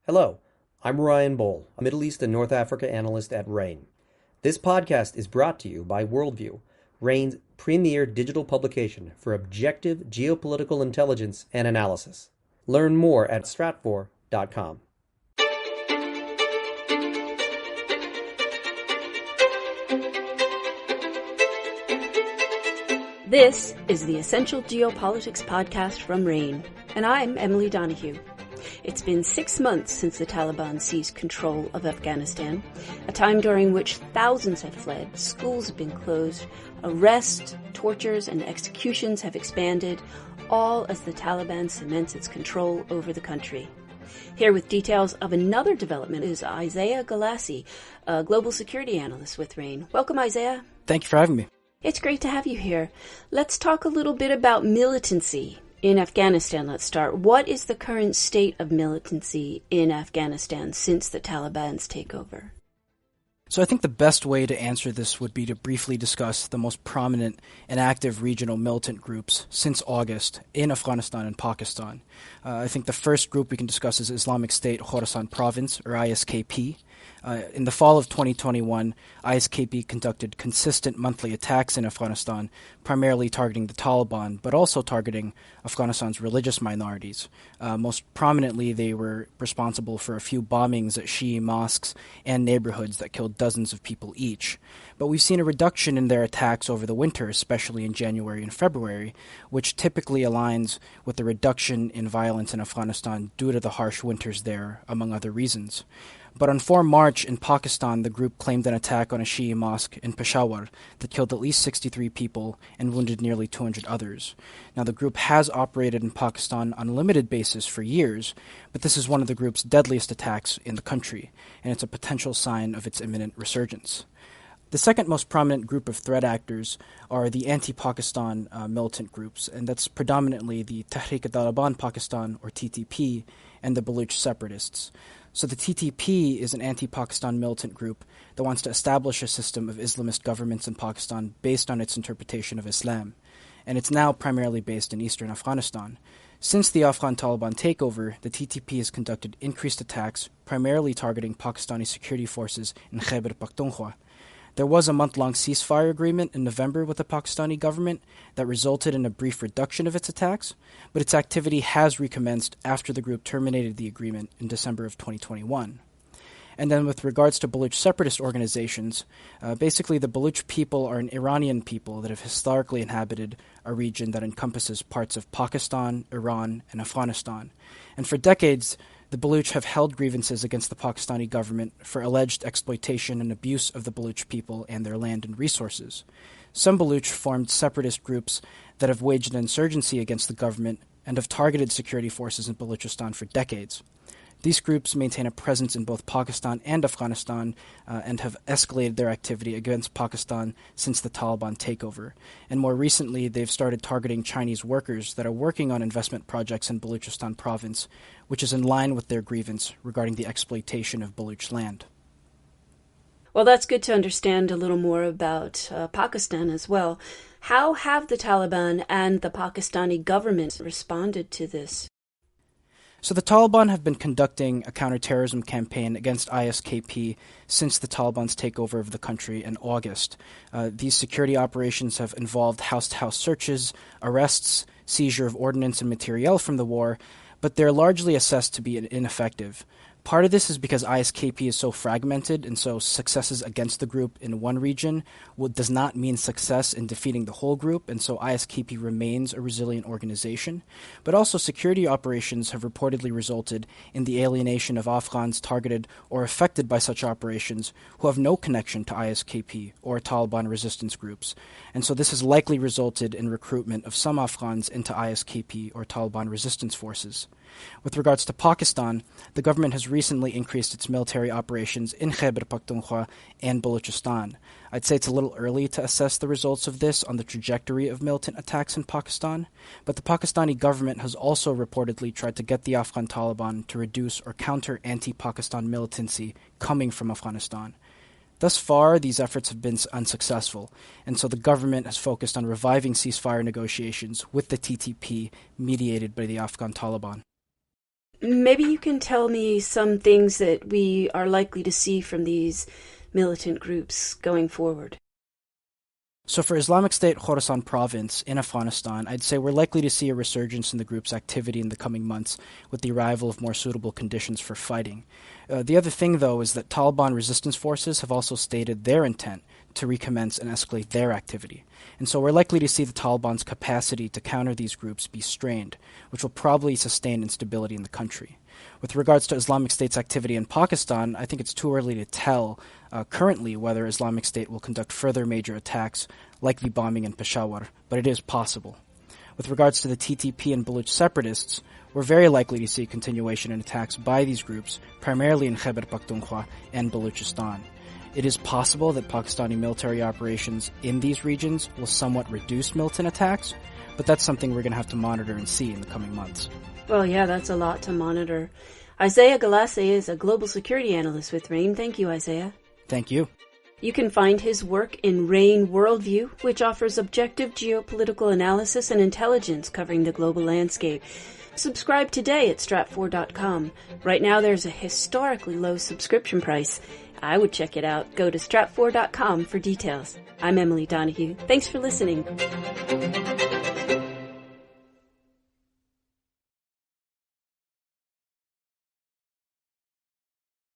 Hello, I'm Ryan Bohl, a Middle East and North Africa analyst at RANE. This podcast is brought to you by Worldview, RANE's premier digital publication for objective geopolitical intelligence and analysis. Learn more at stratfor.com. This is the Essential Geopolitics podcast from RANE, and I'm Emily Donahue. It's been 6 months since the Taliban seized control of Afghanistan, a time during which thousands have fled, schools have been closed, arrests, tortures, and executions have expanded, all as the Taliban cements its control over the country. Here with details of another development is Isaia Galace, a global security analyst with RANE. Welcome, Isaia. Thank you for having me. It's great to have you here. Let's talk a little bit about militancy. In Afghanistan, let's start. What is the current state of militancy in Afghanistan since the Taliban's takeover? So I think the best way to answer this would be to briefly discuss the most prominent and active regional militant groups since August in Afghanistan and Pakistan. I think the first group we can discuss is Islamic State Khorasan Province, or ISKP. In the fall of 2021, ISKP conducted consistent monthly attacks in Afghanistan, primarily targeting the Taliban, but also targeting Afghanistan's religious minorities. Most prominently, they were responsible for a few bombings at Shia mosques and neighborhoods that killed dozens of people each. But we've seen a reduction in their attacks over the winter, especially in January and February, which typically aligns with the reduction in violence in Afghanistan due to the harsh winters there, among other reasons. But on 4 March in Pakistan, the group claimed an attack on a Shia mosque in Peshawar that killed at least 63 people and wounded nearly 200 others. Now, the group has operated in Pakistan on a limited basis for years, but this is one of the group's deadliest attacks in the country, and it's a potential sign of its imminent resurgence. The second most prominent group of threat actors are the anti-Pakistan militant groups, and that's predominantly the Tehrik-e-Taliban Pakistan, or TTP, and the Baluch separatists. So the TTP is an anti-Pakistan militant group that wants to establish a system of Islamist governments in Pakistan based on its interpretation of Islam, and it's now primarily based in eastern Afghanistan. Since the Afghan Taliban takeover, the TTP has conducted increased attacks, primarily targeting Pakistani security forces in Khyber Pakhtunkhwa. There was a month-long ceasefire agreement in November with the Pakistani government that resulted in a brief reduction of its attacks, but its activity has recommenced after the group terminated the agreement in December of 2021. And then with regards to Baluch separatist organizations, basically the Baluch people are an Iranian people that have historically inhabited a region that encompasses parts of Pakistan, Iran, and Afghanistan. And for decades, the Baluch have held grievances against the Pakistani government for alleged exploitation and abuse of the Baluch people and their land and resources. Some Baluch formed separatist groups that have waged an insurgency against the government and have targeted security forces in Balochistan for decades. These groups maintain a presence in both Pakistan and Afghanistan and have escalated their activity against Pakistan since the Taliban takeover. And more recently, they've started targeting Chinese workers that are working on investment projects in Balochistan province, which is in line with their grievance regarding the exploitation of Baluch land. Well, that's good to understand a little more about Pakistan as well. How have the Taliban and the Pakistani government responded to this? So the Taliban have been conducting a counterterrorism campaign against ISKP since the Taliban's takeover of the country in August. These security operations have involved house-to-house searches, arrests, seizure of ordnance and materiel from the war, but they're largely assessed to be ineffective. Part of this is because ISKP is so fragmented, and so successes against the group in one region does not mean success in defeating the whole group, and so ISKP remains a resilient organization. But also security operations have reportedly resulted in the alienation of Afghans targeted or affected by such operations who have no connection to ISKP or Taliban resistance groups, and so this has likely resulted in recruitment of some Afghans into ISKP or Taliban resistance forces. With regards to Pakistan, the government has recently increased its military operations in Khyber Pakhtunkhwa and Balochistan. I'd say it's a little early to assess the results of this on the trajectory of militant attacks in Pakistan, but the Pakistani government has also reportedly tried to get the Afghan Taliban to reduce or counter anti-Pakistan militancy coming from Afghanistan. Thus far, these efforts have been unsuccessful, and so the government has focused on reviving ceasefire negotiations with the TTP mediated by the Afghan Taliban. Maybe you can tell me some things that we are likely to see from these militant groups going forward. So for Islamic State Khorasan province in Afghanistan, I'd say we're likely to see a resurgence in the group's activity in the coming months with the arrival of more suitable conditions for fighting. The other thing, though, is that Taliban resistance forces have also stated their intent to recommence and escalate their activity. And so we're likely to see the Taliban's capacity to counter these groups be strained, which will probably sustain instability in the country. With regards to Islamic State's activity in Pakistan, I think it's too early to tell currently whether Islamic State will conduct further major attacks like the bombing in Peshawar, but it is possible. With regards to the TTP and Baluch separatists, we're very likely to see continuation in attacks by these groups, primarily in Khyber Pakhtunkhwa and Baluchistan. It is possible that Pakistani military operations in these regions will somewhat reduce militant attacks, but that's something we're going to have to monitor and see in the coming months. Well, yeah, that's a lot to monitor. Isaia Galace is a global security analyst with RANE. Thank you, Isaia. Thank you. You can find his work in RANE Worldview, which offers objective geopolitical analysis and intelligence covering the global landscape. Subscribe today at stratfor.com. Right now there's a historically low subscription price. I would check it out. Go to stratfor.com for details. I'm Emily Donahue. Thanks for listening.